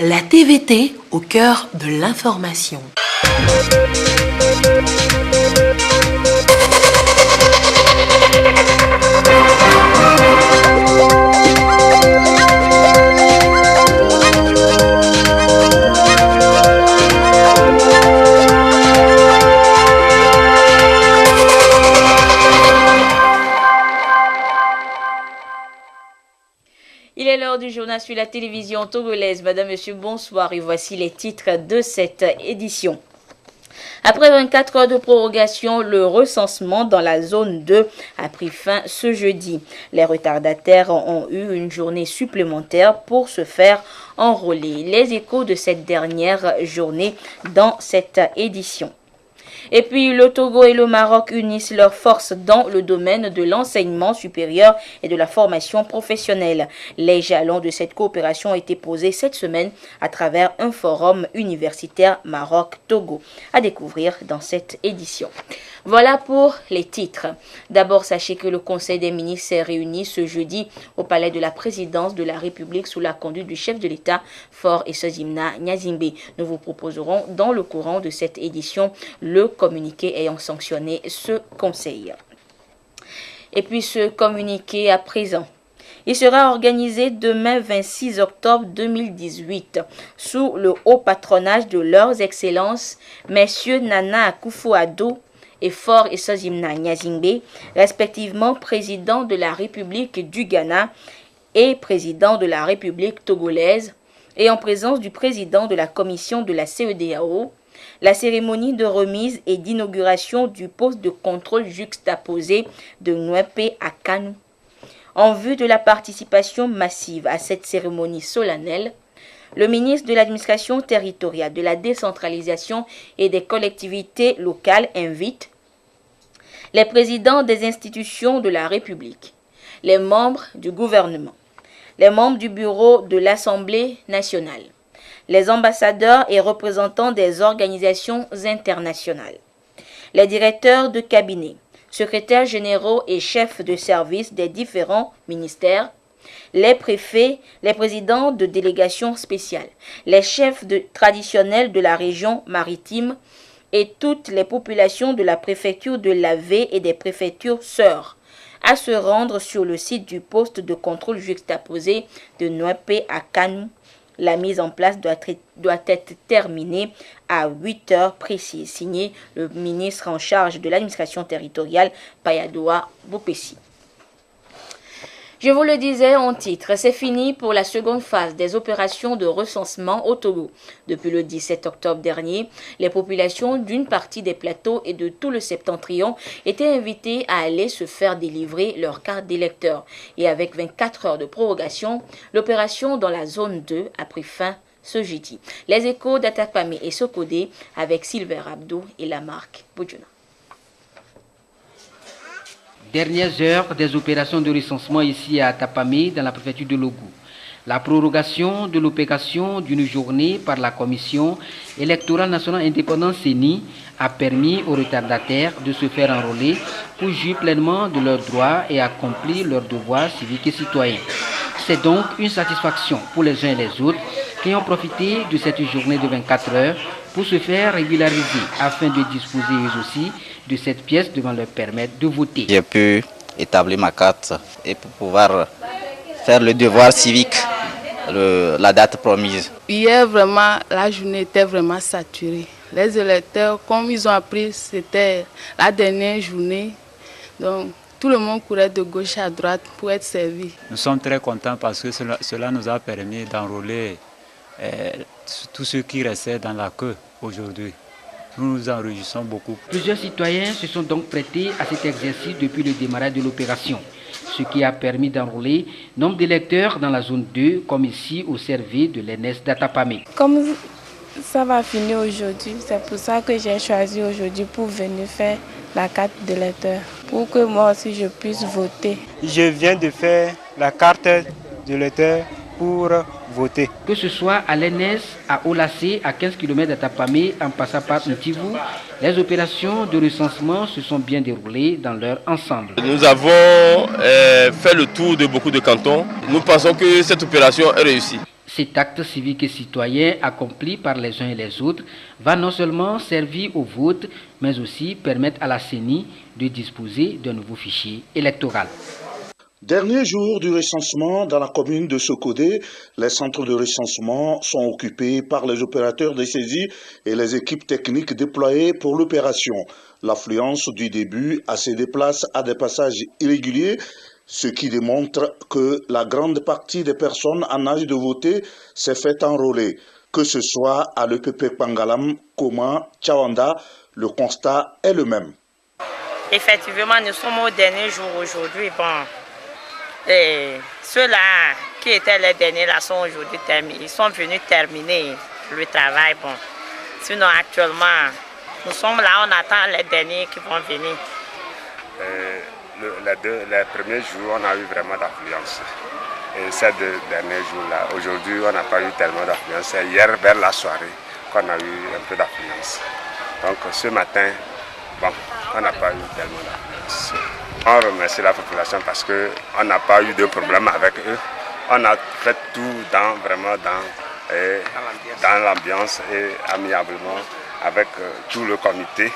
La TVT au cœur de l'information. Il est l'heure du journal sur la télévision togolaise. Madame, Monsieur, bonsoir et voici les titres de cette édition. Après 24 heures de prorogation, le recensement dans la zone 2 a pris fin ce jeudi. Les retardataires ont eu une journée supplémentaire pour se faire enrôler. Les échos de cette dernière journée dans cette édition. Et puis, le Togo et le Maroc unissent leurs forces dans le domaine de l'enseignement supérieur et de la formation professionnelle. Les jalons de cette coopération ont été posés cette semaine à travers un forum universitaire Maroc-Togo. À découvrir dans cette édition. Voilà pour les titres. D'abord, sachez que le Conseil des ministres s'est réuni ce jeudi au palais de la présidence de la République sous la conduite du chef de l'État, Faure Essozimna Gnazingbe. Nous vous proposerons dans le courant de cette édition le communiqué ayant sanctionné ce conseil. Et puis ce communiqué à présent. Il sera organisé demain 26 octobre 2018 sous le haut patronage de leurs excellences, messieurs Nana Akufo-Addo et Faure Essozimna Gnazingbe, respectivement président de la République du Ghana et président de la République togolaise, et en présence du président de la commission de la CEDEAO, la cérémonie de remise et d'inauguration du poste de contrôle juxtaposé de Nwepé à Kanu. En vue de la participation massive à cette cérémonie solennelle, le ministre de l'Administration territoriale, de la décentralisation et des collectivités locales invite les présidents des institutions de la République, les membres du gouvernement, les membres du bureau de l'Assemblée nationale, les ambassadeurs et représentants des organisations internationales, les directeurs de cabinet, secrétaires généraux et chefs de service des différents ministères, les préfets, les présidents de délégations spéciales, les chefs traditionnels de la région maritime et toutes les populations de la préfecture de Lavé et des préfectures sœurs à se rendre sur le site du poste de contrôle juxtaposé de Nwepé à Kanu. La mise en place doit être terminée à 8 heures précises. Signé le ministre en charge de l'administration territoriale, Payadoa Bopessi. Je vous le disais en titre, c'est fini pour la seconde phase des opérations de recensement au Togo. Depuis le 17 octobre dernier, les populations d'une partie des plateaux et de tout le septentrion étaient invitées à aller se faire délivrer leur carte d'électeur. Et avec 24 heures de prorogation, l'opération dans la zone 2 a pris fin ce jeudi. Les échos d'Atapamé et Sokodé avec Silver Abdou et Lamarck Boudjouna. Dernières heures des opérations de recensement ici à Atapamé, dans la préfecture de Logou. La prorogation de l'opération d'une journée par la Commission électorale nationale indépendante CENI a permis aux retardataires de se faire enrôler pour jouir pleinement de leurs droits et accomplir leurs devoirs civiques et citoyens. C'est donc une satisfaction pour les uns et les autres qui ont profité de cette journée de 24 heures pour se faire régulariser afin de disposer eux aussi de cette pièce devant leur permettre de voter. J'ai pu établir ma carte et pour pouvoir faire le devoir civique, la date promise. Hier, vraiment, la journée était vraiment saturée. Les électeurs, comme ils ont appris, c'était la dernière journée. Donc, tout le monde courait de gauche à droite pour être servi. Nous sommes très contents parce que cela nous a permis d'enrôler tous ceux qui restaient dans la queue aujourd'hui. Nous nous en réjouissons beaucoup. Plusieurs citoyens se sont donc prêtés à cet exercice depuis le démarrage de l'opération, ce qui a permis d'enrôler nombre d'électeurs dans la zone 2, comme ici au service de l'ENS d'Atapamé. Comme ça va finir aujourd'hui, c'est pour ça que j'ai choisi aujourd'hui pour venir faire la carte d'électeur, pour que moi aussi je puisse voter. Je viens de faire la carte d'électeur pour voter. Que ce soit à l'ENS, à Olacé, à 15 km d'Atapamé, en passant par Ntivou, les opérations de recensement se sont bien déroulées dans leur ensemble. Nous avons fait le tour de beaucoup de cantons. Nous pensons que cette opération est réussie. Cet acte civique et citoyen accompli par les uns et les autres va non seulement servir au vote, mais aussi permettre à la CENI de disposer d'un nouveau fichier électoral. Dernier jour du recensement dans la commune de Sokodé, les centres de recensement sont occupés par les opérateurs des saisies et les équipes techniques déployées pour l'opération. L'affluence du début a se déplace à des passages irréguliers, ce qui démontre que la grande partie des personnes en âge de voter s'est fait enrôler. Que ce soit à l'EPP Pangalam, Koma, Tchawanda, le constat est le même. Effectivement, nous sommes au dernier jour aujourd'hui. Ceux-là qui étaient les derniers là sont aujourd'hui terminés. Ils sont venus terminer le travail. Sinon, actuellement, nous sommes là, on attend les derniers qui vont venir. Les premiers jours, on a eu vraiment d'affluence. Et ces deux derniers jours-là, aujourd'hui, on n'a pas eu tellement d'affluence. C'est hier, vers la soirée, qu'on a eu un peu d'affluence. Donc ce matin, on n'a pas eu tellement d'affluence. On remercie la population parce qu'on n'a pas eu de problème avec eux. On a fait tout dans l'ambiance et amiablement avec tout le comité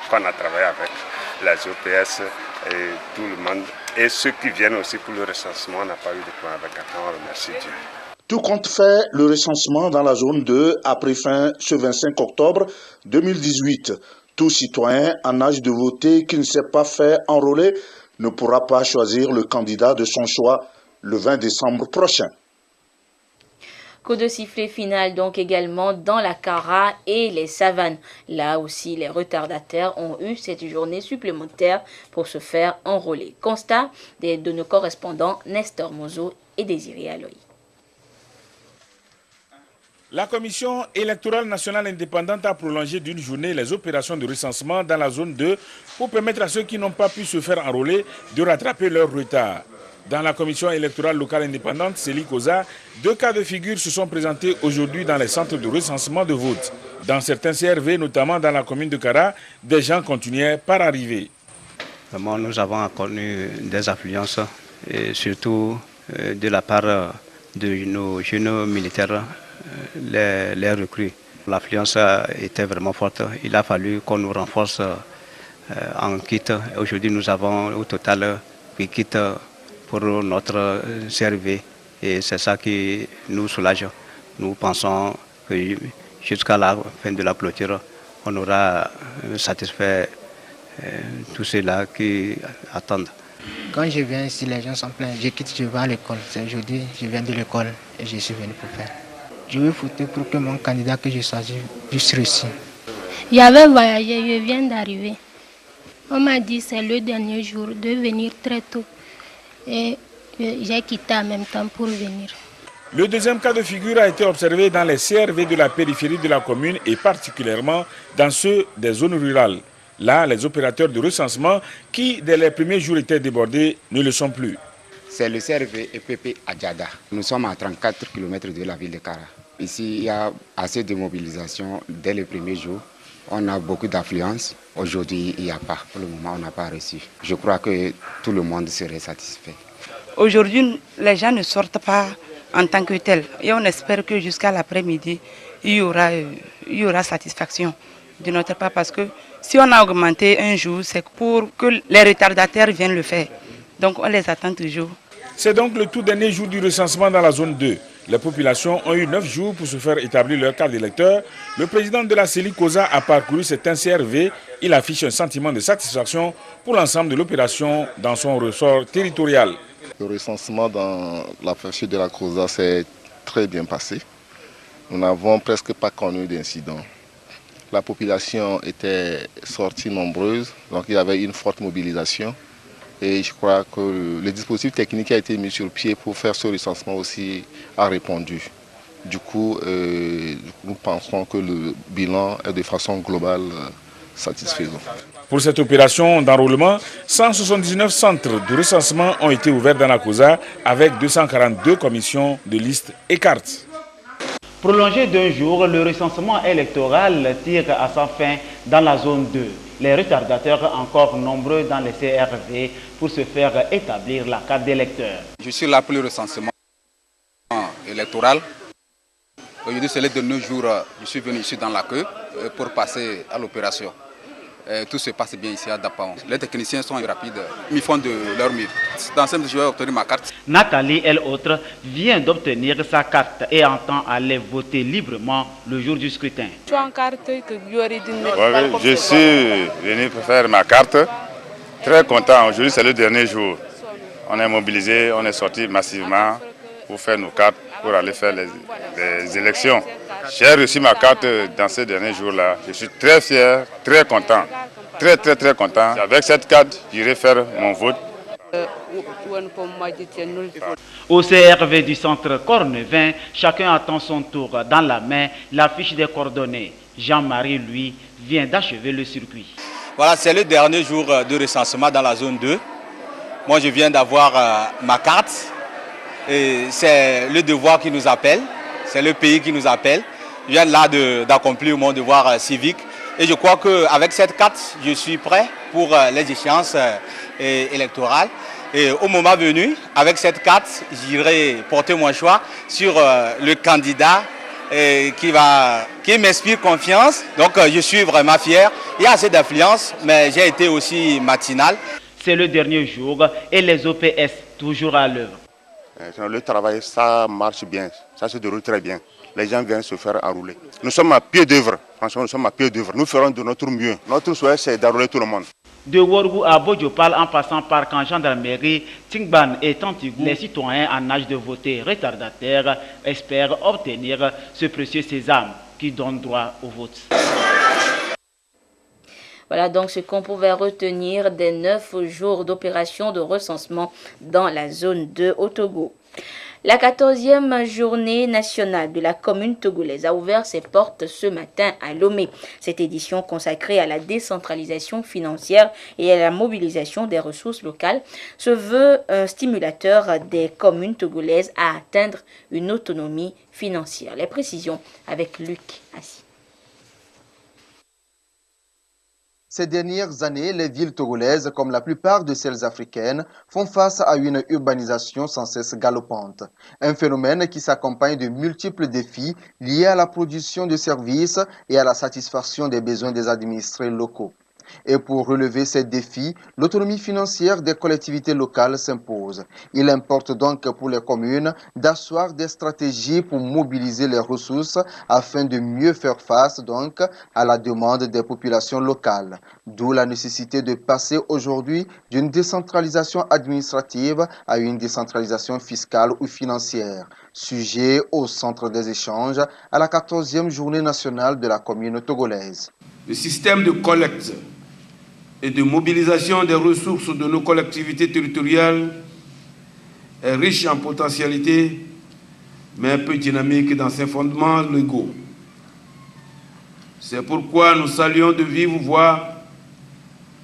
qu'on a travaillé avec, les OPS et tout le monde. Et ceux qui viennent aussi pour le recensement, on n'a pas eu de problème avec eux. On remercie Dieu. Tout compte fait, le recensement dans la zone 2 a pris fin ce 25 octobre 2018. Tout citoyen en âge de voter qui ne s'est pas fait enrôler ne pourra pas choisir le candidat de son choix le 20 décembre prochain. Coup de sifflet final donc également dans la Kara et les savanes. Là aussi, les retardataires ont eu cette journée supplémentaire pour se faire enrôler. Constat de nos correspondants Nestor Mozo et Désiré Aloy. La Commission électorale nationale indépendante a prolongé d'une journée les opérations de recensement dans la zone 2 pour permettre à ceux qui n'ont pas pu se faire enrôler de rattraper leur retard. Dans la Commission électorale locale indépendante, Célie Koza, 2 cas de figure se sont présentés aujourd'hui dans les centres de recensement de vote. Dans certains CRV, notamment dans la commune de Kara, des gens continuaient par arriver. Vraiment, nous avons connu des affluences, et surtout de la part de nos jeunes militaires, les recrues. L'affluence était vraiment forte. Il a fallu qu'on nous renforce en kit. Aujourd'hui, nous avons au total 8 kits pour notre CRV et c'est ça qui nous soulage. Nous pensons que jusqu'à la fin de la clôture, on aura satisfait tous ceux-là qui attendent. Quand je viens ici, les gens sont pleins. Je quitte, je vais à l'école. C'est aujourd'hui, je viens de l'école et je suis venu pour faire. Je veux voter pour que mon candidat que je choisis puisse réussir. J'avais voyagé, je viens d'arriver. On m'a dit que c'est le dernier jour de venir très tôt. Et j'ai quitté en même temps pour venir. Le deuxième cas de figure a été observé dans les CRV de la périphérie de la commune et particulièrement dans ceux des zones rurales. Là, les opérateurs de recensement qui, dès les premiers jours, étaient débordés, ne le sont plus. C'est le CRV EPP Adjada. Nous sommes à 34 km de la ville de Kara. Ici, il y a assez de mobilisation dès les premiers jours. On a beaucoup d'affluence. Aujourd'hui, il n'y a pas. Pour le moment, on n'a pas reçu. Je crois que tout le monde serait satisfait. Aujourd'hui, les gens ne sortent pas en tant que tels. Et on espère que jusqu'à l'après-midi, il y aura satisfaction de notre part. Parce que si on a augmenté un jour, c'est pour que les retardataires viennent le faire. Donc on les attend toujours. C'est donc le tout dernier jour du recensement dans la zone 2. Les populations ont eu 9 jours pour se faire établir leur carte d'électeur. Le président de la Célie Koza a parcouru certains CRV. Il affiche un sentiment de satisfaction pour l'ensemble de l'opération dans son ressort territorial. Le recensement dans la préfecture de la Koza s'est très bien passé. Nous n'avons presque pas connu d'incident. La population était sortie nombreuse, donc il y avait une forte mobilisation. Et je crois que le dispositif technique qui a été mis sur pied pour faire ce recensement aussi a répondu. Du coup, nous pensons que le bilan est de façon globale satisfaisant. Pour cette opération d'enrôlement, 179 centres de recensement ont été ouverts dans la Koza avec 242 commissions de listes et cartes. Prolongé d'un jour, le recensement électoral tire à sa fin dans la zone 2. Les retardateurs encore nombreux dans les CRV pour se faire établir la carte d'électeur. Je suis là pour le recensement électoral Aujourd'hui, c'est le dernier jour, je suis venu ici dans la queue pour passer à l'opération. Tout se passe bien ici à Dapaon. Les techniciens sont rapides, ils font de leur mieux. Dans ce je vais obtenir ma carte. Nathalie, elle autre, vient d'obtenir sa carte et entend aller voter librement le jour du scrutin. Je suis venu pour faire ma carte. Très content. Aujourd'hui, c'est le dernier jour. On est mobilisé, on est sorti massivement pour faire nos cartes, pour aller faire les élections. J'ai reçu ma carte dans ces derniers jours-là. Je suis très fier, très content. Très content. Avec cette carte, j'irai faire mon vote. Au CRV du centre Cornevin, chacun attend son tour dans la main, la fiche des coordonnées. Jean-Marie, lui, vient d'achever le circuit. Voilà, c'est le dernier jour de recensement dans la zone 2. Moi, je viens d'avoir ma carte. Et c'est le devoir qui nous appelle, c'est le pays qui nous appelle. Je viens là d'accomplir mon devoir civique. Et je crois qu'avec cette carte, je suis prêt pour les échéances électorales. Et au moment venu, avec cette carte, j'irai porter mon choix sur le candidat qui m'inspire confiance. Donc je suis vraiment fier. Il y a assez d'influence, mais j'ai été aussi matinal. C'est le dernier jour et les OPS toujours à l'œuvre. Le travail, ça marche bien, ça se déroule très bien. Les gens viennent se faire enrouler. Nous sommes à pied d'œuvre, franchement nous sommes à pied d'œuvre. Nous ferons de notre mieux. Notre souhait c'est d'enrouler tout le monde. De Worgou à Bodjopal en passant par camp gendarmerie, Tingban et Tantigou, les citoyens en âge de voter retardataires espèrent obtenir ce précieux sésame qui donne droit au vote. Voilà donc ce qu'on pouvait retenir des 9 jours d'opération de recensement dans la zone 2 au Togo. La 14e journée nationale de la commune togolaise a ouvert ses portes ce matin à Lomé. Cette édition consacrée à la décentralisation financière et à la mobilisation des ressources locales se veut un stimulateur des communes togolaises à atteindre une autonomie financière. Les précisions avec Luc Assi. Ces dernières années, les villes togolaises, comme la plupart de celles africaines, font face à une urbanisation sans cesse galopante. Un phénomène qui s'accompagne de multiples défis liés à la production de services et à la satisfaction des besoins des administrés locaux. Et pour relever ces défis, l'autonomie financière des collectivités locales s'impose. Il importe donc pour les communes d'asseoir des stratégies pour mobiliser les ressources afin de mieux faire face donc à la demande des populations locales. D'où la nécessité de passer aujourd'hui d'une décentralisation administrative à une décentralisation fiscale ou financière. Sujet au centre des échanges à la 14e journée nationale de la commune togolaise. Le système de collecte et de mobilisation des ressources de nos collectivités territoriales est riche en potentialités, mais un peu dynamique dans ses fondements légaux. C'est pourquoi nous saluons de vive voix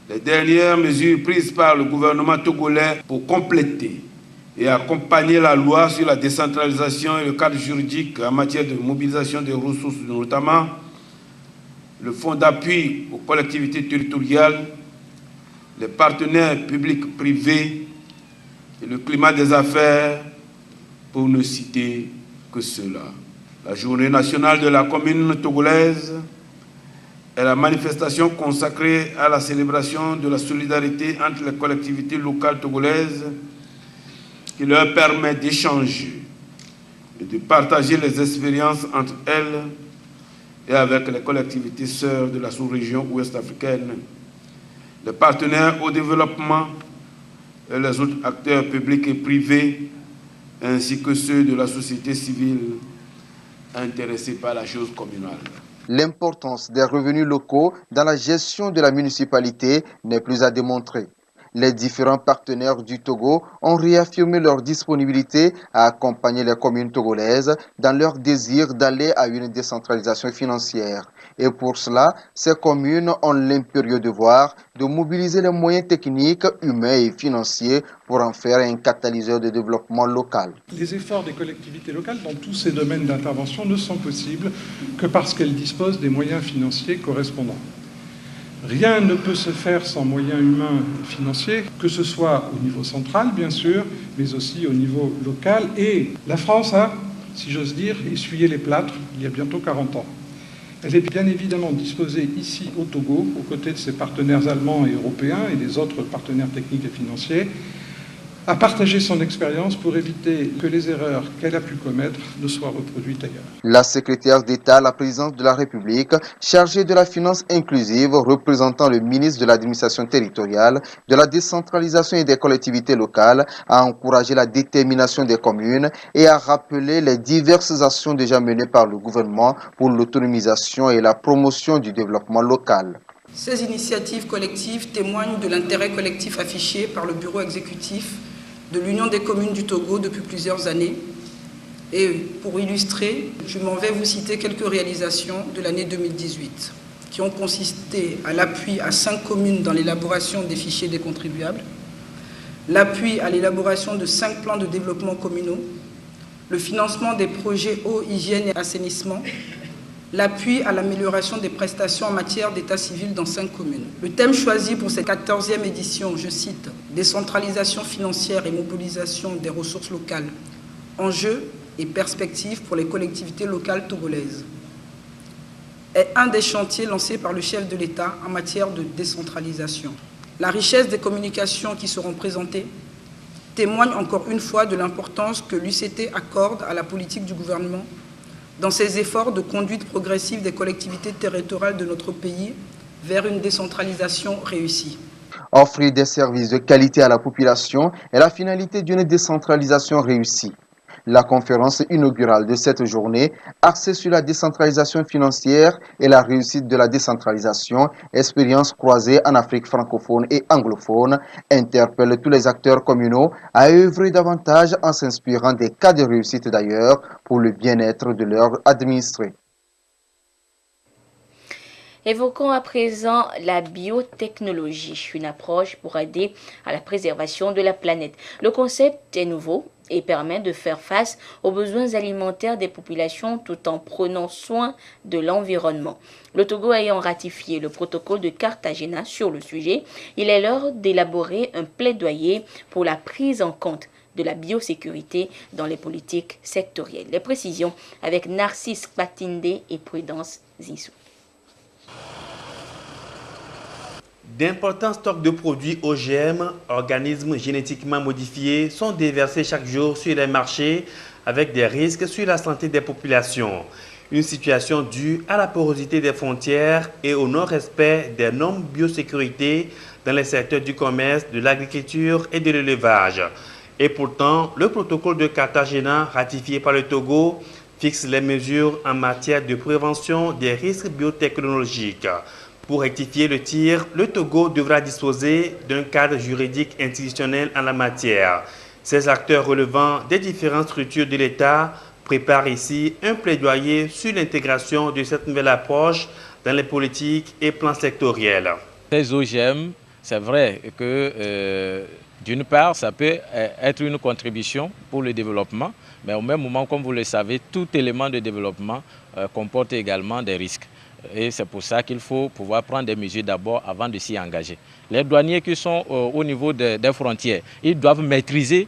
les dernières mesures prises par le gouvernement togolais pour compléter et accompagner la loi sur la décentralisation et le cadre juridique en matière de mobilisation des ressources, notamment le fonds d'appui aux collectivités territoriales, les partenaires publics-privés et le climat des affaires, pour ne citer que cela. La journée nationale de la commune togolaise est la manifestation consacrée à la célébration de la solidarité entre les collectivités locales togolaises qui leur permet d'échanger et de partager les expériences entre elles et avec les collectivités sœurs de la sous-région ouest-africaine, les partenaires au développement et les autres acteurs publics et privés, ainsi que ceux de la société civile intéressés par la chose communale. L'importance des revenus locaux dans la gestion de la municipalité n'est plus à démontrer. Les différents partenaires du Togo ont réaffirmé leur disponibilité à accompagner les communes togolaises dans leur désir d'aller à une décentralisation financière. Et pour cela, ces communes ont l'impérieux devoir de mobiliser les moyens techniques, humains et financiers pour en faire un catalyseur de développement local. Les efforts des collectivités locales dans tous ces domaines d'intervention ne sont possibles que parce qu'elles disposent des moyens financiers correspondants. Rien ne peut se faire sans moyens humains et financiers, que ce soit au niveau central, bien sûr, mais aussi au niveau local. Et la France a si j'ose dire, essuyé les plâtres il y a bientôt 40 ans. Elle est bien évidemment disposée ici au Togo, aux côtés de ses partenaires allemands et européens et des autres partenaires techniques et financiers, à partager son expérience pour éviter que les erreurs qu'elle a pu commettre ne soient reproduites ailleurs. La secrétaire d'État à la présidence de la République, chargée de la finance inclusive, représentant le ministre de l'administration territoriale, de la décentralisation et des collectivités locales, a encouragé la détermination des communes et a rappelé les diverses actions déjà menées par le gouvernement pour l'autonomisation et la promotion du développement local. Ces initiatives collectives témoignent de l'intérêt collectif affiché par le bureau exécutif de l'Union des communes du Togo depuis plusieurs années. Et pour illustrer, je m'en vais vous citer quelques réalisations de l'année 2018 qui ont consisté à l'appui à 5 communes dans l'élaboration des fichiers des contribuables, l'appui à l'élaboration de 5 plans de développement communaux, le financement des projets eau, hygiène et assainissement, l'appui à l'amélioration des prestations en matière d'état civil dans 5 communes. Le thème choisi pour cette 14e édition, je cite, « Décentralisation financière et mobilisation des ressources locales, enjeux et perspectives pour les collectivités locales togolaises » est un des chantiers lancés par le chef de l'État en matière de décentralisation. La richesse des communications qui seront présentées témoigne encore une fois de l'importance que l'UCT accorde à la politique du gouvernement dans ses efforts de conduite progressive des collectivités territoriales de notre pays vers une décentralisation réussie. Offrir des services de qualité à la population est la finalité d'une décentralisation réussie. La conférence inaugurale de cette journée, axée sur la décentralisation financière et la réussite de la décentralisation, expérience croisée en Afrique francophone et anglophone, interpelle tous les acteurs communaux à œuvrer davantage en s'inspirant des cas de réussite d'ailleurs pour le bien-être de leurs administrés. Évoquons à présent la biotechnologie, une approche pour aider à la préservation de la planète. Le concept est nouveau et permet de faire face aux besoins alimentaires des populations tout en prenant soin de l'environnement. Le Togo ayant ratifié le protocole de Cartagena sur le sujet, il est l'heure d'élaborer un plaidoyer pour la prise en compte de la biosécurité dans les politiques sectorielles. Les précisions avec Narcisse Patinde et Prudence Zissou. D'importants stocks de produits OGM, organismes génétiquement modifiés, sont déversés chaque jour sur les marchés avec des risques sur la santé des populations. Une situation due à la porosité des frontières et au non-respect des normes biosécurité dans les secteurs du commerce, de l'agriculture et de l'élevage. Et pourtant, le protocole de Cartagena ratifié par le Togo fixe les mesures en matière de prévention des risques biotechnologiques. Pour rectifier le tir, le Togo devra disposer d'un cadre juridique institutionnel en la matière. Ces acteurs relevant des différentes structures de l'État préparent ici un plaidoyer sur l'intégration de cette nouvelle approche dans les politiques et plans sectoriels. Les OGM, c'est vrai que d'une part, ça peut être une contribution pour le développement, mais au même moment, comme vous le savez, tout élément de développement comporte également des risques. Et c'est pour ça qu'il faut pouvoir prendre des mesures d'abord avant de s'y engager. Les douaniers qui sont au niveau des frontières, ils doivent maîtriser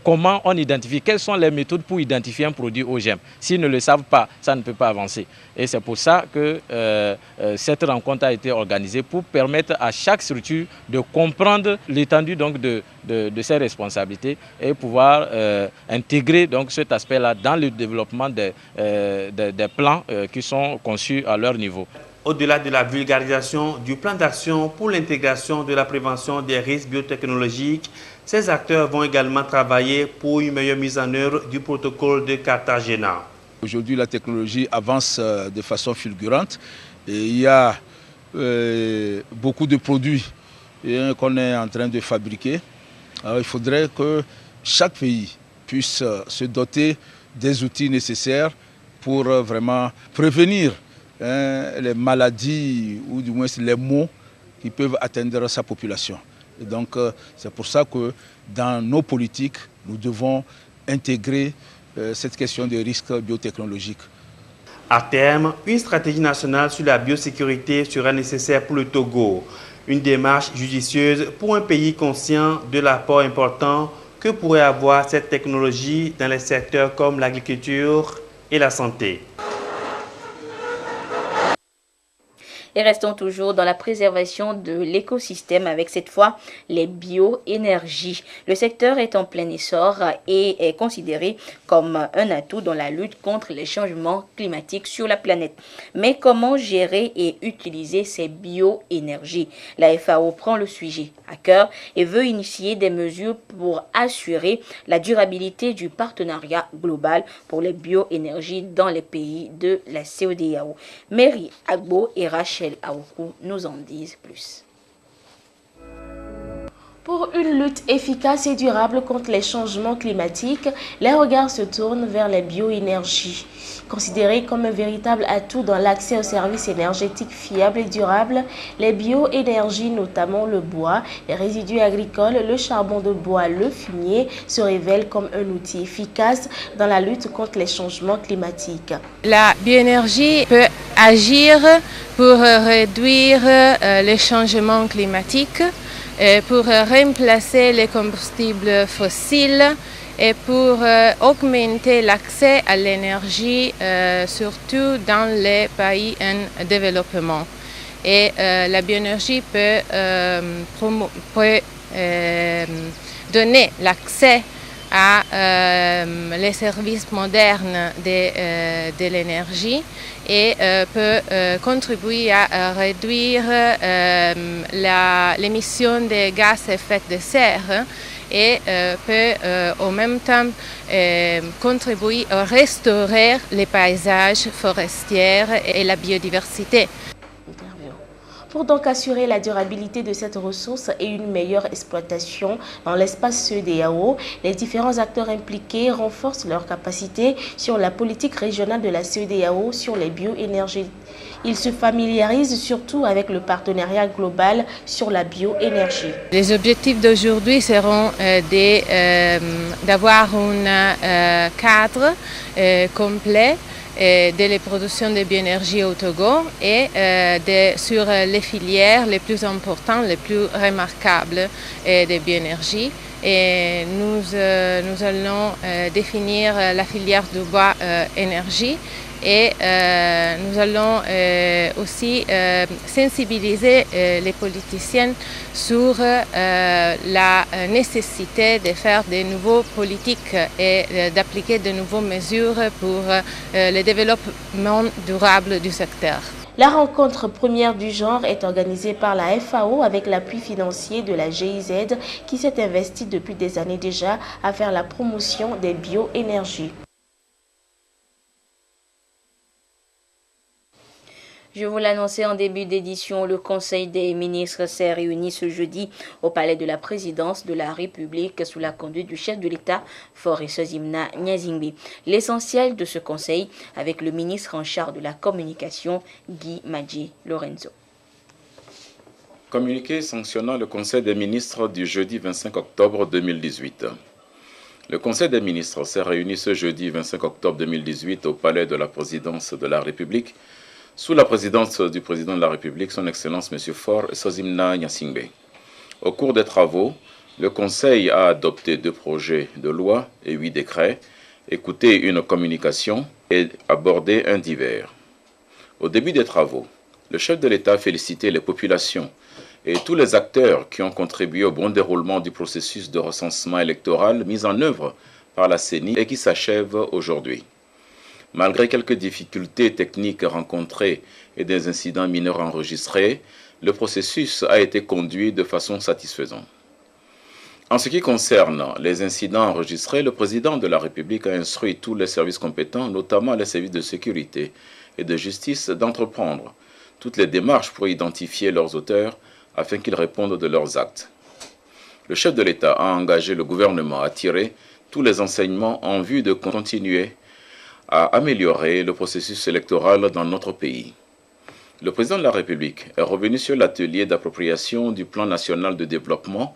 comment on identifie, quelles sont les méthodes pour identifier un produit OGM. S'ils ne le savent pas, ça ne peut pas avancer. Et c'est pour ça que cette rencontre a été organisée pour permettre à chaque structure de comprendre l'étendue donc de ses responsabilités et pouvoir intégrer donc cet aspect-là dans le développement des plans qui sont conçus à leur niveau. Au-delà de la vulgarisation du plan d'action pour l'intégration de la prévention des risques biotechnologiques, ces acteurs vont également travailler pour une meilleure mise en œuvre du protocole de Cartagena. Aujourd'hui, la technologie avance de façon fulgurante et il y a beaucoup de produits qu'on est en train de fabriquer. Alors, il faudrait que chaque pays puisse se doter des outils nécessaires pour vraiment prévenir les maladies ou du moins les maux qui peuvent atteindre sa population. Et donc c'est pour ça que dans nos politiques, nous devons intégrer cette question des risques biotechnologiques. À terme, une stratégie nationale sur la biosécurité sera nécessaire pour le Togo. Une démarche judicieuse pour un pays conscient de l'apport important que pourrait avoir cette technologie dans les secteurs comme l'agriculture et la santé. Et restons toujours dans la préservation de l'écosystème avec cette fois les bioénergies. Le secteur est en plein essor et est considéré comme un atout dans la lutte contre les changements climatiques sur la planète. Mais comment gérer et utiliser ces bioénergies? La FAO prend le sujet à cœur et veut initier des mesures pour assurer la durabilité du partenariat global pour les bioénergies dans les pays de la CEDEAO. Mary Agbo et Rachel Aoukou nous en disent plus. Pour une lutte efficace et durable contre les changements climatiques, les regards se tournent vers les bioénergies. Considérées comme un véritable atout dans l'accès aux services énergétiques fiables et durables, les bioénergies, notamment le bois, les résidus agricoles, le charbon de bois, le fumier, se révèlent comme un outil efficace dans la lutte contre les changements climatiques. La bioénergie peut agir pour réduire les changements climatiques, pour remplacer les combustibles fossiles et pour augmenter l'accès à l'énergie, surtout dans les pays en développement. Et la bioénergie peut donner l'accès à les services modernes de l'énergie et peut contribuer à réduire l'émission de gaz à effet de serre et peut en même temps contribuer à restaurer les paysages forestiers et la biodiversité. Pour donc assurer la durabilité de cette ressource et une meilleure exploitation dans l'espace CEDEAO, les différents acteurs impliqués renforcent leurs capacités sur la politique régionale de la CEDEAO sur les bioénergies. Ils se familiarisent surtout avec le partenariat global sur la bioénergie. Les objectifs d'aujourd'hui seront d'avoir un cadre complet de la production de bioénergie au Togo et sur les filières les plus importantes, les plus remarquables de bioénergie. Et nous allons définir la filière du bois énergie et nous allons aussi sensibiliser les politiciens sur la nécessité de faire de nouvelles politiques et d'appliquer de nouvelles mesures pour le développement durable du secteur. La rencontre première du genre est organisée par la FAO avec l'appui financier de la GIZ qui s'est investie depuis des années déjà à faire la promotion des bioénergies. Je vous l'annonçais en début d'édition, le Conseil des ministres s'est réuni ce jeudi au palais de la présidence de la République sous la conduite du chef de l'État, Faure Sozimna Nyazingbe. L'essentiel de ce conseil avec le ministre en charge de la communication, Guy Madji Lorenzo. Communiqué sanctionnant le Conseil des ministres du jeudi 25 octobre 2018. Le Conseil des ministres s'est réuni ce jeudi 25 octobre 2018 au palais de la présidence de la République sous la présidence du président de la République, son Excellence M. Faure Sozimna Nyazingbe. Au cours des travaux, le Conseil a adopté 2 projets de loi et 8 décrets, écouté une communication et abordé un divers. Au début des travaux, le chef de l'État a félicité les populations et tous les acteurs qui ont contribué au bon déroulement du processus de recensement électoral mis en œuvre par la CENI et qui s'achève aujourd'hui. Malgré quelques difficultés techniques rencontrées et des incidents mineurs enregistrés, le processus a été conduit de façon satisfaisante. En ce qui concerne les incidents enregistrés, le président de la République a instruit tous les services compétents, notamment les services de sécurité et de justice, d'entreprendre toutes les démarches pour identifier leurs auteurs afin qu'ils répondent de leurs actes. Le chef de l'État a engagé le gouvernement à tirer tous les enseignements en vue de continuer à améliorer le processus électoral dans notre pays. Le président de la République est revenu sur l'atelier d'appropriation du plan national de développement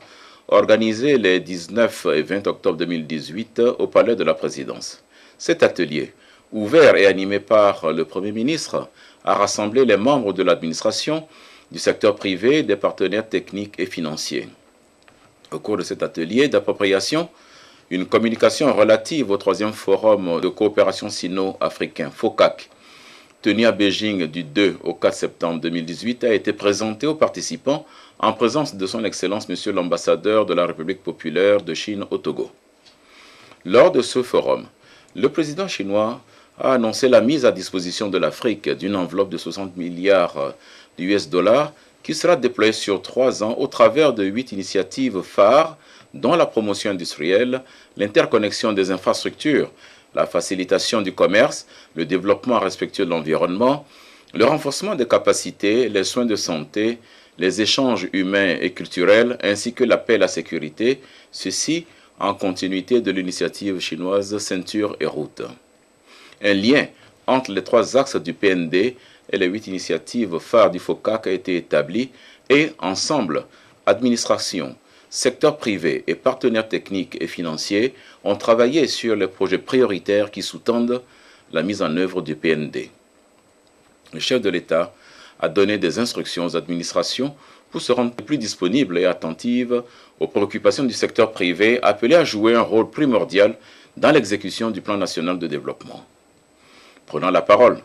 organisé les 19 et 20 octobre 2018 au palais de la présidence. Cet atelier, ouvert et animé par le Premier ministre, a rassemblé les membres de l'administration, du secteur privé, des partenaires techniques et financiers. Au cours de cet atelier d'appropriation, Une communication relative au 3e forum de coopération sino-africain, FOCAC, tenu à Beijing du 2 au 4 septembre 2018, a été présentée aux participants en présence de son Excellence Monsieur l'ambassadeur de la République populaire de Chine au Togo. Lors de ce forum, le président chinois a annoncé la mise à disposition de l'Afrique d'une enveloppe de 60 milliards d'US dollars qui sera déployée sur 3 ans au travers de 8 initiatives phares dont la promotion industrielle, l'interconnexion des infrastructures, la facilitation du commerce, le développement respectueux de l'environnement, le renforcement des capacités, les soins de santé, les échanges humains et culturels, ainsi que la paix et la sécurité, ceci en continuité de l'initiative chinoise Ceinture et Route. Un lien entre les 3 axes du PND et les 8 initiatives phares du FOCAC a été établi et, ensemble, administration, secteur privé et partenaires techniques et financiers ont travaillé sur les projets prioritaires qui sous-tendent la mise en œuvre du PND. Le chef de l'État a donné des instructions aux administrations pour se rendre plus disponibles et attentives aux préoccupations du secteur privé appelé à jouer un rôle primordial dans l'exécution du plan national de développement. Prenant la parole,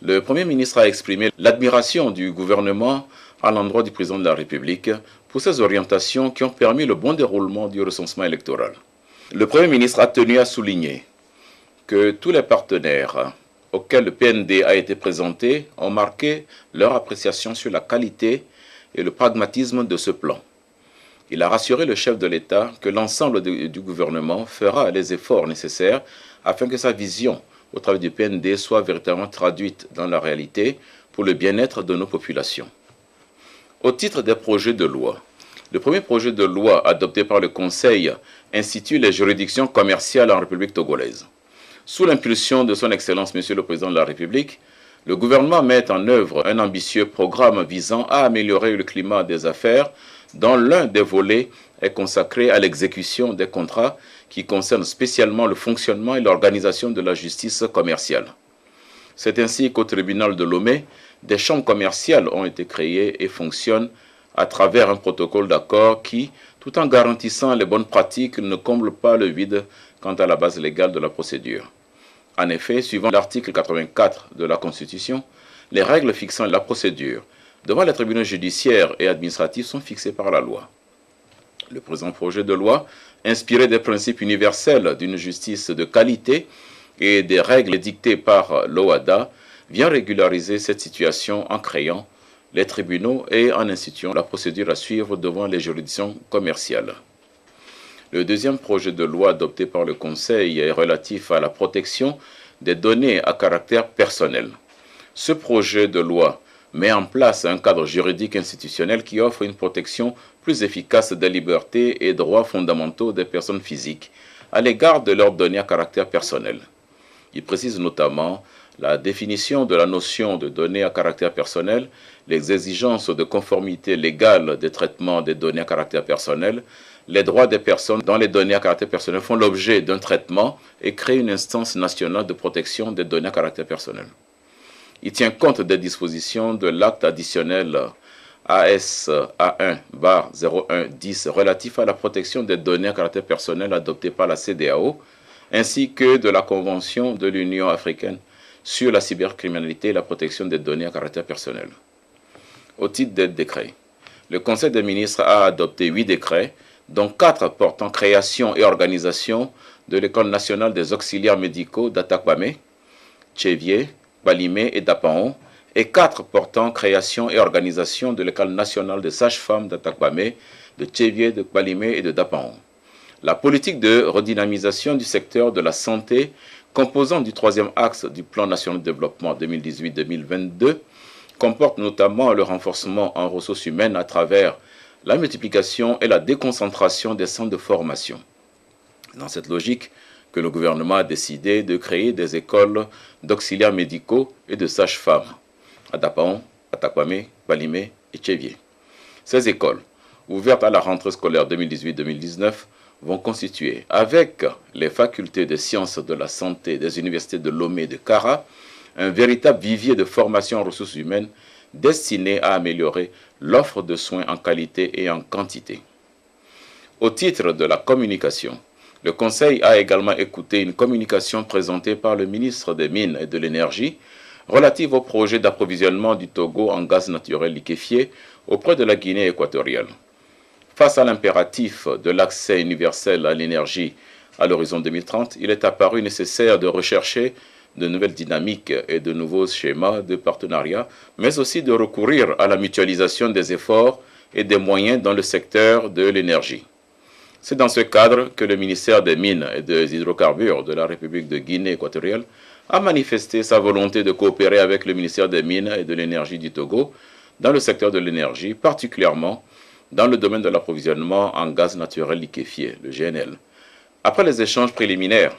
le Premier ministre a exprimé l'admiration du gouvernement à l'endroit du président de la République pour ces orientations qui ont permis le bon déroulement du recensement électoral. Le Premier ministre a tenu à souligner que tous les partenaires auxquels le PND a été présenté ont marqué leur appréciation sur la qualité et le pragmatisme de ce plan. Il a rassuré le chef de l'État que l'ensemble du gouvernement fera les efforts nécessaires afin que sa vision au travers du PND soit véritablement traduite dans la réalité pour le bien-être de nos populations. Au titre des projets de loi, le premier projet de loi adopté par le Conseil institue les juridictions commerciales en République togolaise. Sous l'impulsion de son Excellence Monsieur le Président de la République, le gouvernement met en œuvre un ambitieux programme visant à améliorer le climat des affaires dont l'un des volets est consacré à l'exécution des contrats qui concernent spécialement le fonctionnement et l'organisation de la justice commerciale. C'est ainsi qu'au tribunal de Lomé, des chambres commerciales ont été créées et fonctionnent à travers un protocole d'accord qui, tout en garantissant les bonnes pratiques, ne comble pas le vide quant à la base légale de la procédure. En effet, suivant l'article 84 de la Constitution, les règles fixant la procédure devant les tribunaux judiciaires et administratifs sont fixées par la loi. Le présent projet de loi, inspiré des principes universels d'une justice de qualité et des règles dictées par l'OHADA, vient régulariser cette situation en créant les tribunaux et en instituant la procédure à suivre devant les juridictions commerciales. Le deuxième projet de loi adopté par le Conseil est relatif à la protection des données à caractère personnel. Ce projet de loi met en place un cadre juridique institutionnel qui offre une protection plus efficace des libertés et droits fondamentaux des personnes physiques à l'égard de leurs données à caractère personnel. Il précise notamment la définition de la notion de données à caractère personnel, les exigences de conformité légale des traitements des données à caractère personnel, les droits des personnes dont les données à caractère personnel font l'objet d'un traitement et crée une instance nationale de protection des données à caractère personnel. Il tient compte des dispositions de l'acte additionnel AS-A1-01-10 relatif à la protection des données à caractère personnel adopté par la CEDEAO, ainsi que de la Convention de l'Union africaine sur la cybercriminalité et la protection des données à caractère personnel. Au titre des décrets, le Conseil des ministres a adopté 8 décrets, dont 4 portant création et organisation de l'École nationale des auxiliaires médicaux d'Atakwame, Tchévié, Balimé et d'Apaon, et 4 portant création et organisation de l'École nationale des sages-femmes d'Atakwame, de Tchévié, de Balimé et de Dapaon. La politique de redynamisation du secteur de la santé, composante du 3e axe du plan national de développement 2018-2022, comporte notamment le renforcement en ressources humaines à travers la multiplication et la déconcentration des centres de formation. Dans cette logique, que le gouvernement a décidé de créer des écoles d'auxiliaires médicaux et de sages-femmes à Dapaon, Atakwame, Balimé et Tchévié. Ces écoles, ouvertes à la rentrée scolaire 2018-2019, vont constituer, avec les facultés de sciences de la santé des universités de Lomé et de Kara, un véritable vivier de formation en ressources humaines destiné à améliorer l'offre de soins en qualité et en quantité. Au titre de la communication, Le Conseil a également écouté une communication présentée par le ministre des Mines et de l'Énergie relative au projet d'approvisionnement du Togo en gaz naturel liquéfié auprès de la Guinée équatoriale. Face à l'impératif de l'accès universel à l'énergie à l'horizon 2030, il est apparu nécessaire de rechercher de nouvelles dynamiques et de nouveaux schémas de partenariat, mais aussi de recourir à la mutualisation des efforts et des moyens dans le secteur de l'énergie. C'est dans ce cadre que le ministère des Mines et des Hydrocarbures de la République de Guinée équatoriale a manifesté sa volonté de coopérer avec le ministère des Mines et de l'Énergie du Togo dans le secteur de l'énergie, particulièrement dans le domaine de l'approvisionnement en gaz naturel liquéfié, le GNL. Après les échanges préliminaires,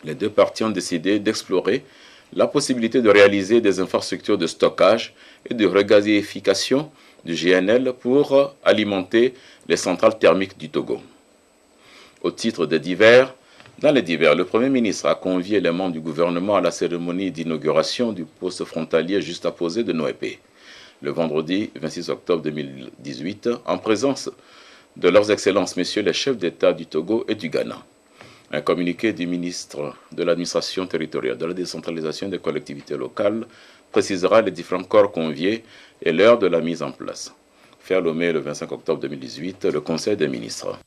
les deux parties ont décidé d'explorer la possibilité de réaliser des infrastructures de stockage et de regazéification du GNL pour alimenter les centrales thermiques du Togo. Au titre des divers, dans les divers, le Premier ministre a convié les membres du gouvernement à la cérémonie d'inauguration du poste frontalier juxtaposé de Noépé, le vendredi 26 octobre 2018, en présence de leurs excellences, messieurs les chefs d'État du Togo et du Ghana. Un communiqué du ministre de l'administration territoriale, de la décentralisation des collectivités locales précisera les différents corps conviés et l'heure de la mise en place. Fait à Lomé le 25 octobre 2018, le Conseil des ministres.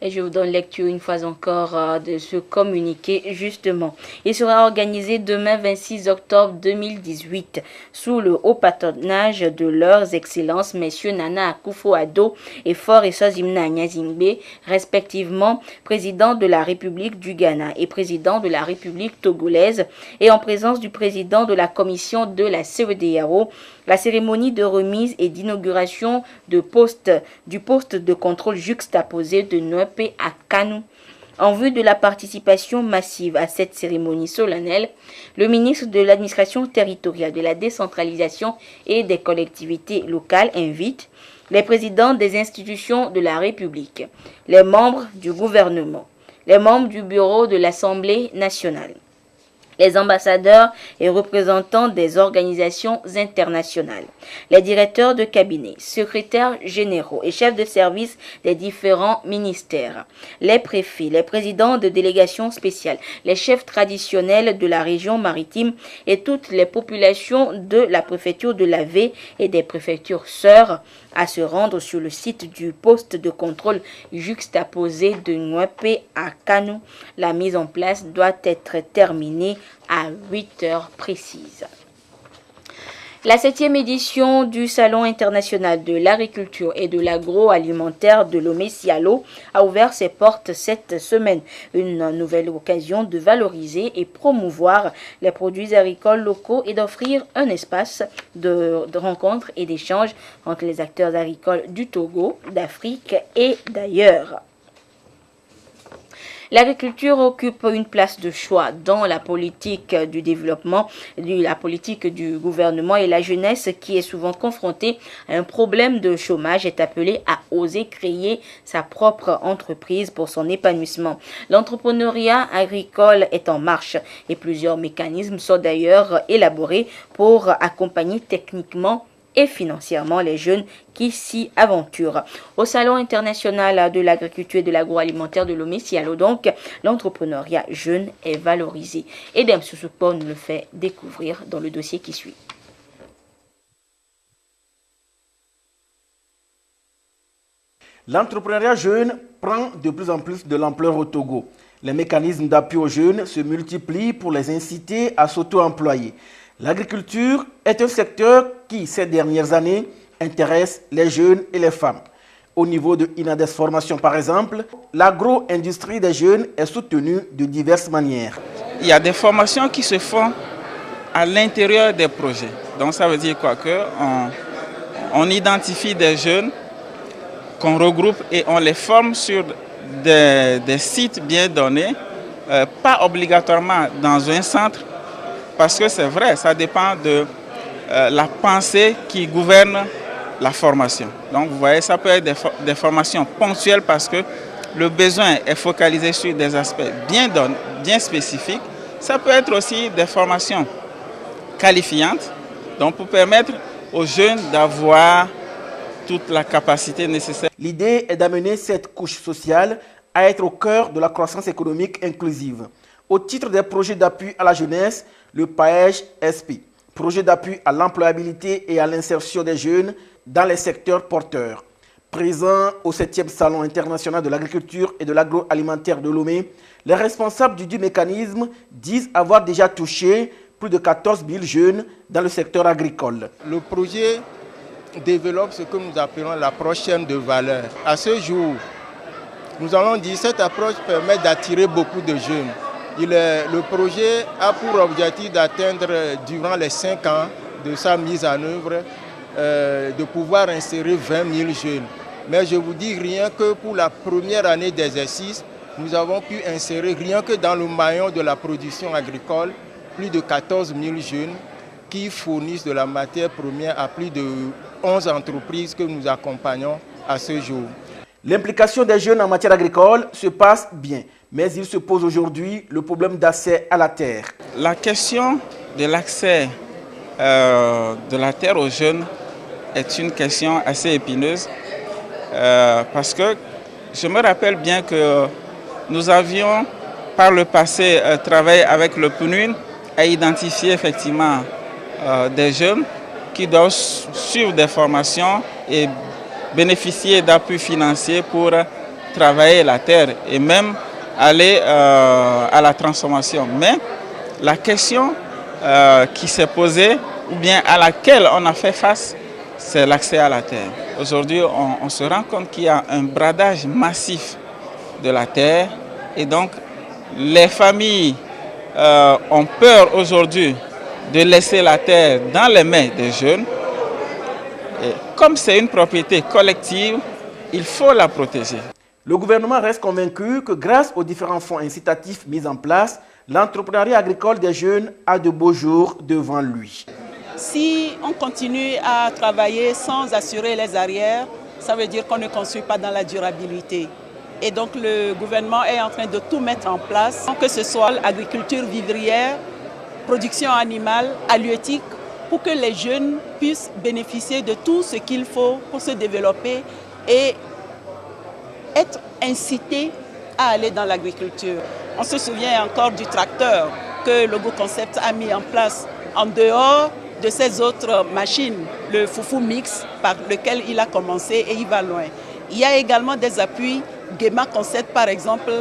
Et je vous donne lecture une fois encore de ce communiqué justement. Il sera organisé demain 26 octobre 2018 sous le haut patronage de leurs excellences messieurs Nana Akufo-Addo et Faure Eswazimna Nyazingbe, respectivement président de la République du Ghana et président de la République togolaise, et en présence du président de la commission de la CEDEAO. La cérémonie de remise et d'inauguration du poste de contrôle juxtaposé de Noépé à Kano. En vue de la participation massive à cette cérémonie solennelle, le ministre de l'administration territoriale, de la décentralisation et des collectivités locales invite les présidents des institutions de la République, les membres du gouvernement, les membres du bureau de l'Assemblée nationale, les ambassadeurs et représentants des organisations internationales, les directeurs de cabinet, secrétaires généraux et chefs de service des différents ministères, les préfets, les présidents de délégations spéciales, les chefs traditionnels de la région maritime et toutes les populations de la préfecture de l'Avé et des préfectures sœurs à se rendre sur le site du poste de contrôle juxtaposé de Noépé à Kano. La mise en place doit être terminée à 8 heures précises. La 7e édition du Salon international de l'agriculture et de l'agroalimentaire de Lomé-Sialo a ouvert ses portes cette semaine. Une nouvelle occasion de valoriser et promouvoir les produits agricoles locaux et d'offrir un espace de rencontre et d'échange entre les acteurs agricoles du Togo, d'Afrique et d'ailleurs. L'agriculture occupe une place de choix dans la politique du développement, la politique du gouvernement, et la jeunesse qui est souvent confrontée à un problème de chômage est appelée à oser créer sa propre entreprise pour son épanouissement. L'entrepreneuriat agricole est en marche et plusieurs mécanismes sont d'ailleurs élaborés pour accompagner techniquement et financièrement les jeunes qui s'y aventurent. Au Salon international de l'agriculture et de l'agroalimentaire de Lomé-Sialo, donc, l'entrepreneuriat jeune est valorisé. Et Dem Sousoupo nous le fait découvrir dans le dossier qui suit. L'entrepreneuriat jeune prend de plus en plus de l'ampleur au Togo. Les mécanismes d'appui aux jeunes se multiplient pour les inciter à s'auto-employer. L'agriculture est un secteur qui, ces dernières années, intéresse les jeunes et les femmes. Au niveau de Inades Formation, par exemple, l'agro-industrie des jeunes est soutenue de diverses manières. Il y a des formations qui se font à l'intérieur des projets. Donc ça veut dire quoi? On identifie des jeunes qu'on regroupe et on les forme sur des sites bien donnés, pas obligatoirement dans un centre, parce que c'est vrai, ça dépend de la pensée qui gouverne la formation. Donc vous voyez, ça peut être des formations ponctuelles parce que le besoin est focalisé sur des aspects bien spécifiques. Ça peut être aussi des formations qualifiantes, donc pour permettre aux jeunes d'avoir toute la capacité nécessaire. L'idée est d'amener cette couche sociale à à être au cœur de la croissance économique inclusive. Au titre des projets d'appui à la jeunesse, le PAEJ-SP, projet d'appui à l'employabilité et à l'insertion des jeunes dans les secteurs porteurs. Présent au 7e Salon international de l'agriculture et de l'agroalimentaire de Lomé, les responsables du mécanisme disent avoir déjà touché plus de 14 000 jeunes dans le secteur agricole. Le projet développe ce que nous appelons l'approche chaîne de valeur. À ce jour, nous allons dire que cette approche permet d'attirer beaucoup de jeunes. Le projet a pour objectif d'atteindre durant les 5 ans de sa mise en œuvre, de pouvoir insérer 20 000 jeunes. Mais je vous dis rien que pour la première année d'exercice, nous avons pu insérer rien que dans le maillon de la production agricole, plus de 14 000 jeunes qui fournissent de la matière première à plus de 11 entreprises que nous accompagnons à ce jour. L'implication des jeunes en matière agricole se passe bien, mais il se pose aujourd'hui le problème d'accès à la terre. La question de l'accès de la terre aux jeunes est une question assez épineuse parce que je me rappelle bien que nous avions par le passé travaillé avec le PNUD à identifier effectivement des jeunes qui doivent suivre des formations et bénéficier d'appuis financiers pour travailler la terre et même aller à la transformation. Mais la question qui s'est posée, ou bien à laquelle on a fait face, c'est l'accès à la terre. Aujourd'hui, on se rend compte qu'il y a un bradage massif de la terre et donc les familles ont peur aujourd'hui de laisser la terre dans les mains des jeunes. Et comme c'est une propriété collective, il faut la protéger. Le gouvernement reste convaincu que grâce aux différents fonds incitatifs mis en place, l'entrepreneuriat agricole des jeunes a de beaux jours devant lui. Si on continue à travailler sans assurer les arrières, ça veut dire qu'on ne construit pas dans la durabilité. Et donc le gouvernement est en train de tout mettre en place, que ce soit l'agriculture vivrière, production animale, halieutique, pour que les jeunes puissent bénéficier de tout ce qu'il faut pour se développer et être incités à aller dans l'agriculture. On se souvient encore du tracteur que Logo Concept a mis en place en dehors de ces autres machines, le Foufou Mix par lequel il a commencé et il va loin. Il y a également des appuis, Gema Concept par exemple,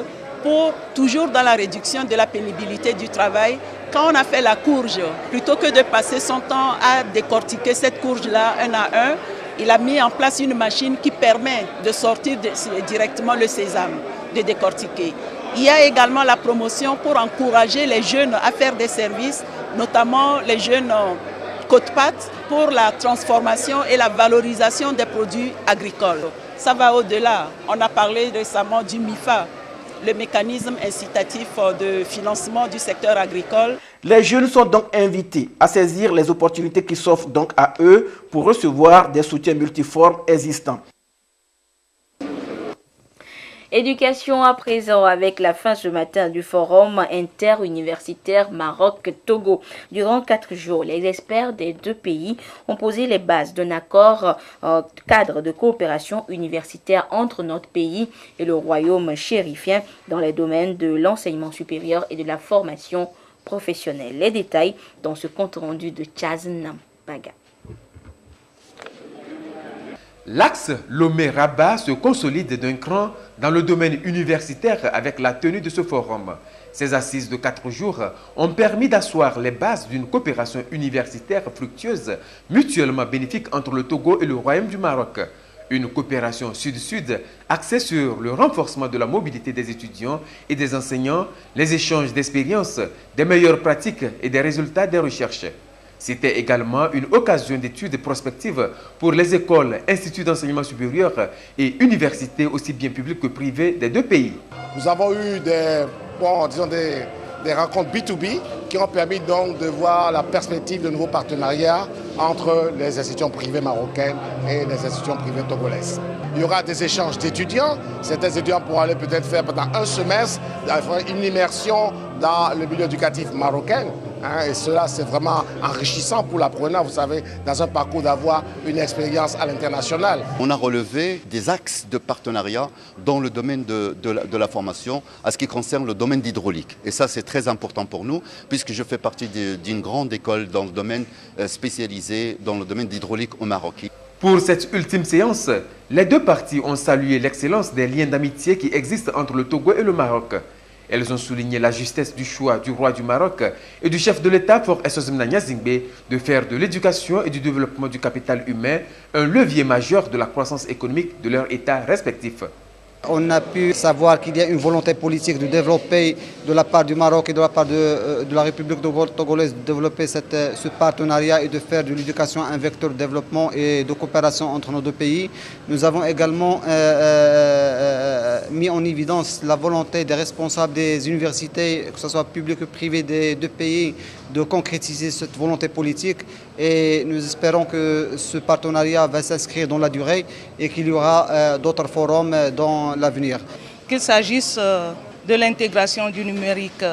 pour toujours dans la réduction de la pénibilité du travail. Quand on a fait la courge, plutôt que de passer son temps à décortiquer cette courge-là un à un, il a mis en place une machine qui permet de sortir directement le sésame, de décortiquer. Il y a également la promotion pour encourager les jeunes à faire des services, notamment les jeunes côte-pâte, pour la transformation et la valorisation des produits agricoles. Ça va au-delà. On a parlé récemment du MIFA, le mécanisme incitatif de financement du secteur agricole. Les jeunes sont donc invités à saisir les opportunités qui s'offrent donc à eux pour recevoir des soutiens multiformes existants. Éducation à présent avec la fin ce matin du forum interuniversitaire Maroc-Togo. Durant 4 jours, les experts des deux pays ont posé les bases d'un accord cadre de coopération universitaire entre notre pays et le royaume chérifien dans les domaines de l'enseignement supérieur et de la formation professionnelle. Les détails dans ce compte rendu de Chaz Nampaga. L'axe Lomé-Rabat se consolide d'un cran dans le domaine universitaire avec la tenue de ce forum. Ces assises de 4 jours ont permis d'asseoir les bases d'une coopération universitaire fructueuse, mutuellement bénéfique entre le Togo et le Royaume du Maroc. Une coopération sud-sud axée sur le renforcement de la mobilité des étudiants et des enseignants, les échanges d'expériences, des meilleures pratiques et des résultats des recherches. C'était également une occasion d'études prospectives pour les écoles, instituts d'enseignement supérieur et universités aussi bien publiques que privées des deux pays. Nous avons eu des rencontres B2B qui ont permis donc de voir la perspective de nouveaux partenariats entre les institutions privées marocaines et les institutions privées togolaises. Il y aura des échanges d'étudiants. Certains étudiants pourront aller peut-être faire pendant un semestre une immersion dans le milieu éducatif marocain Et cela, c'est vraiment enrichissant pour l'apprenant, vous savez, dans un parcours d'avoir une expérience à l'international. On a relevé des axes de partenariat dans le domaine de la formation, à ce qui concerne le domaine d'hydraulique. Et ça, c'est très important pour nous, puisque je fais partie d'une grande école dans le domaine spécialisé dans le domaine d'hydraulique au Maroc. Pour cette ultime séance, les deux parties ont salué l'excellence des liens d'amitié qui existent entre le Togo et le Maroc. Elles ont souligné la justesse du choix du roi du Maroc et du chef de l'État, Faure Essozimna Gnazingbe, de faire de l'éducation et du développement du capital humain un levier majeur de la croissance économique de leurs États respectifs. On a pu savoir qu'il y a une volonté politique de développer de la part du Maroc et de la part de la République togolaise de développer ce partenariat et de faire de l'éducation un vecteur de développement et de coopération entre nos deux pays. Nous avons également mis en évidence la volonté des responsables des universités, que ce soit publiques ou privées des deux pays, de concrétiser cette volonté politique et nous espérons que ce partenariat va s'inscrire dans la durée et qu'il y aura d'autres forums dans l'avenir. Qu'il s'agisse de l'intégration du numérique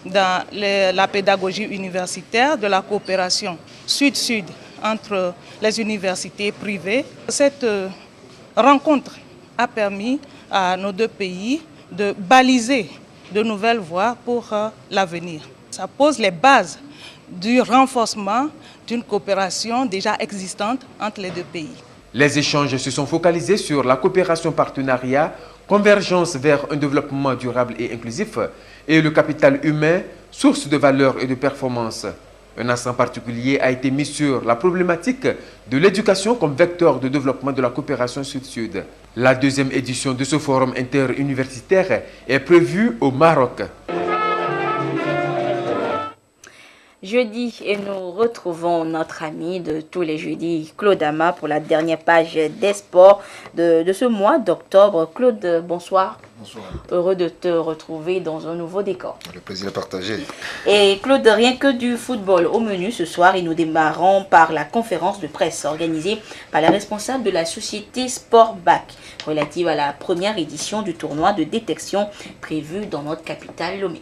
dans la pédagogie universitaire, de la coopération sud-sud entre les universités privées, cette rencontre a permis à nos deux pays de baliser de nouvelles voies pour l'avenir. Ça pose les bases du renforcement d'une coopération déjà existante entre les deux pays. Les échanges se sont focalisés sur la coopération partenariat, convergence vers un développement durable et inclusif et le capital humain, source de valeur et de performance. Un accent particulier a été mis sur la problématique de l'éducation comme vecteur de développement de la coopération sud-sud. La deuxième édition de ce forum interuniversitaire est prévue au Maroc. Jeudi, et nous retrouvons notre ami de tous les jeudis, Claude Ama, pour la dernière page des sports de ce mois d'octobre. Claude, bonsoir. Bonsoir. Heureux de te retrouver dans un nouveau décor. Le plaisir est partagé. Et Claude, rien que du football au menu ce soir, et nous démarrons par la conférence de presse organisée par la responsable de la société Sportback relative à la première édition du tournoi de détection prévu dans notre capitale Lomé.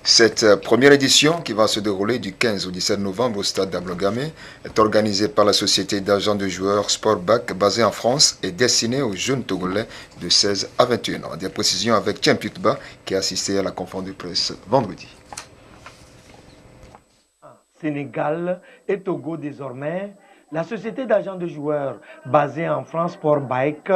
Cette première édition, qui va se dérouler du 15 au 17 novembre au stade d'Ablogame, est organisée par la société d'agents de joueurs Sportback basée en France et destinée aux jeunes Togolais de 16 à 21 ans. Des précisions avec Tien Putba qui a assisté à la conférence de presse vendredi. Sénégal et Togo désormais, la société d'agents de joueurs basée en France Sportback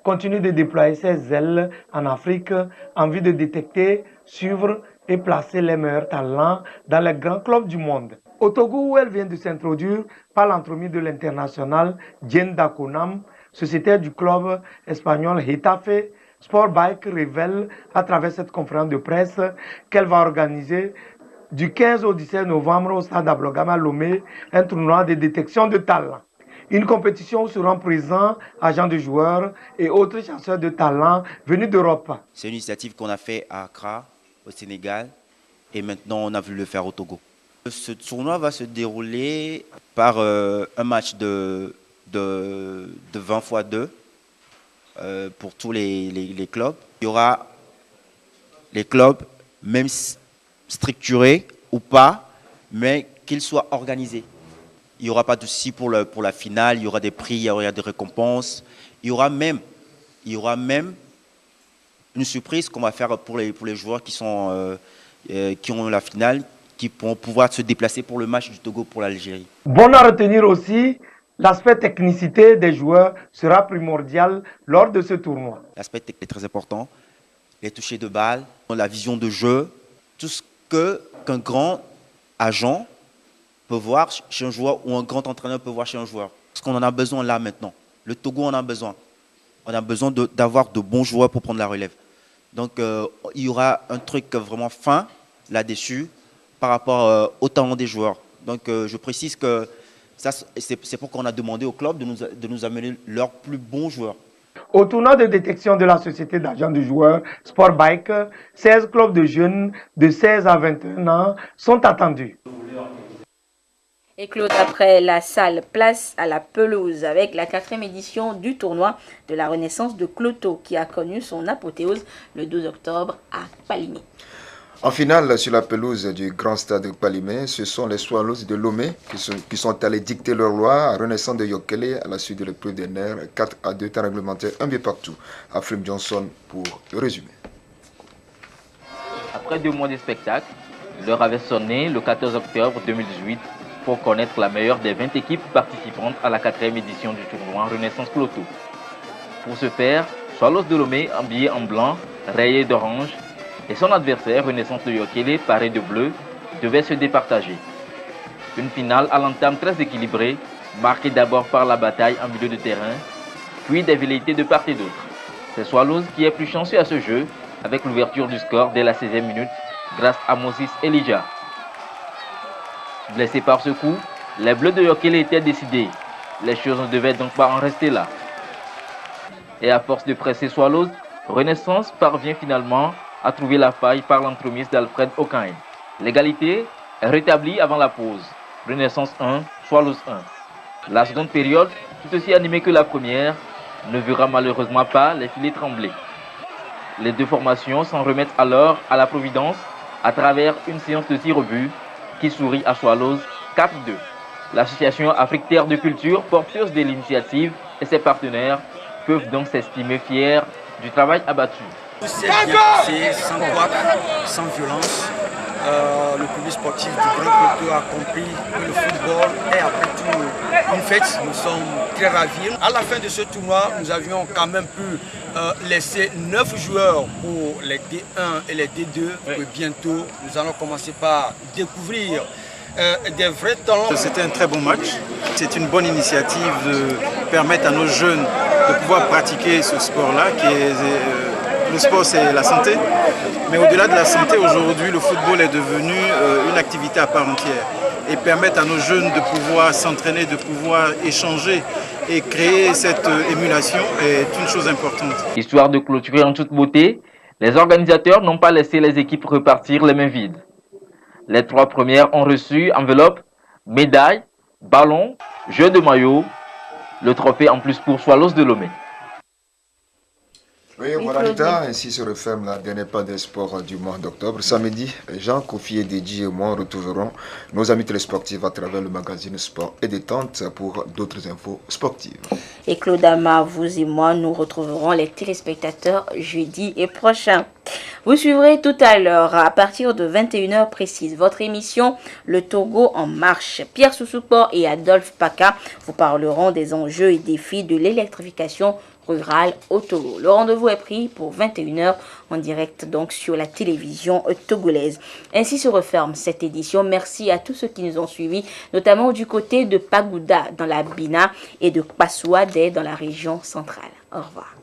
continue de déployer ses ailes en Afrique en vue de détecter, suivre et placer les meilleurs talents dans les grands clubs du monde. Au Togo, où elle vient de s'introduire par l'entremise de l'international Dieng Dakonam, sociétaire du club espagnol Getafe, Sportback révèle à travers cette conférence de presse qu'elle va organiser du 15 au 17 novembre au stade d'Ablogame à Lomé un tournoi de détection de talents. Une compétition où seront présents agents de joueurs et autres chasseurs de talents venus d'Europe. C'est une initiative qu'on a fait à Accra, au Sénégal, et maintenant on a voulu le faire au Togo. Ce tournoi va se dérouler par un match de 20 x 2 pour tous les clubs. Il y aura les clubs, même structurés ou pas, mais qu'ils soient organisés. Il n'y aura pas de souci pour la finale, il y aura des prix, il y aura des récompenses. Il y aura même une surprise qu'on va faire pour les joueurs qui ont la finale, qui pourront pouvoir se déplacer pour le match du Togo pour l'Algérie. Bon à retenir aussi, l'aspect technicité des joueurs sera primordial lors de ce tournoi. L'aspect technique est très important, les touchés de balle, la vision de jeu, tout ce qu'un grand agent peut voir chez un joueur ou un grand entraîneur peut voir chez un joueur. Parce qu'on en a besoin là maintenant. Le Togo en a besoin. On a besoin d'avoir de bons joueurs pour prendre la relève. Donc il y aura un truc vraiment fin là-dessus par rapport au talent des joueurs. Donc je précise que c'est pourquoi on a demandé au club de nous amener leurs plus bons joueurs. Au tournoi de détection de la société d'agents de joueurs Sportback, 16 clubs de jeunes de 16 à 21 ans sont attendus. Et Claude, après la salle, place à la pelouse avec la 4e édition du tournoi de la Renaissance de Cloto qui a connu son apothéose le 12 octobre à Paligny. En finale, sur la pelouse du grand stade Palimé, ce sont les Swallows de Lomé qui sont allés dicter leur loi à Renaissance de Yokele à la suite de l'épreuve des nerfs 4-2 temps réglementaire, un but partout. Afrim Johnson pour le résumé. Après 2 mois de spectacle, l'heure avait sonné le 14 octobre 2018 pour connaître la meilleure des 20 équipes participantes à la 4e édition du tournoi Renaissance Cloto. Pour ce faire, Swallows de Lomé, habillé en blanc, rayé d'orange, et son adversaire, Renaissance de Yokele, paré de bleu, devait se départager. Une finale à l'entame très équilibrée, marquée d'abord par la bataille en milieu de terrain, puis des velléités de part et d'autre. C'est Swallows qui est plus chanceux à ce jeu, avec l'ouverture du score dès la 16e minute, grâce à Moses Elijah. Blessés par ce coup, les Bleus de Yokele étaient décidés. Les choses ne devaient donc pas en rester là. Et à force de presser Swallows, Renaissance parvient finalement à trouver la faille par l'entremise d'Alfred Okain. L'égalité est rétablie avant la pause. Renaissance 1, Swallows 1. La seconde période, tout aussi animée que la première, ne verra malheureusement pas les filets trembler. Les deux formations s'en remettent alors à la providence à travers une séance de tir au but qui sourit à Swallows 4-2. L'association Afrique Terre de Culture, porteuse de l'initiative, et ses partenaires peuvent donc s'estimer fiers du travail abattu. C'est bien passé, sans couac, sans violence. Le public sportif du Grand Cloto a compris que le football est après tout une fête. Nous sommes très ravis. À la fin de ce tournoi, nous avions quand même pu laisser 9 joueurs pour les D1 et les D2. Et bientôt, nous allons commencer par découvrir des vrais talents. C'était un très bon match. C'est une bonne initiative de permettre à nos jeunes de pouvoir pratiquer ce sport-là qui est... Le sport, c'est la santé, mais au-delà de la santé, aujourd'hui, le football est devenu une activité à part entière. Et permettre à nos jeunes de pouvoir s'entraîner, de pouvoir échanger et créer cette émulation est une chose importante. Histoire de clôturer en toute beauté, les organisateurs n'ont pas laissé les équipes repartir les mains vides. Les 3 premières ont reçu enveloppe, médaille, ballon, jeu de maillot, le trophée en plus pour Swallows de Lomé. Oui, voilà Rita, ainsi se referme la dernière part des sports du mois d'octobre. Samedi, Jean, Kofi, Edji et moi retrouverons nos amis télésportifs à travers le magazine Sport et Détente pour d'autres infos sportives. Et Claude Ama, vous et moi, nous retrouverons les téléspectateurs jeudi et prochain. Vous suivrez tout à l'heure, à partir de 21h précise, votre émission Le Togo en marche. Pierre Soussoupo et Adolphe Paka vous parleront des enjeux et défis de l'électrification rurale au Togo. Le rendez-vous est pris pour 21h en direct donc sur la télévision togolaise. Ainsi se referme cette édition. Merci à tous ceux qui nous ont suivis, notamment du côté de Pagouda dans la Bina et de Passouadé dans la région centrale. Au revoir.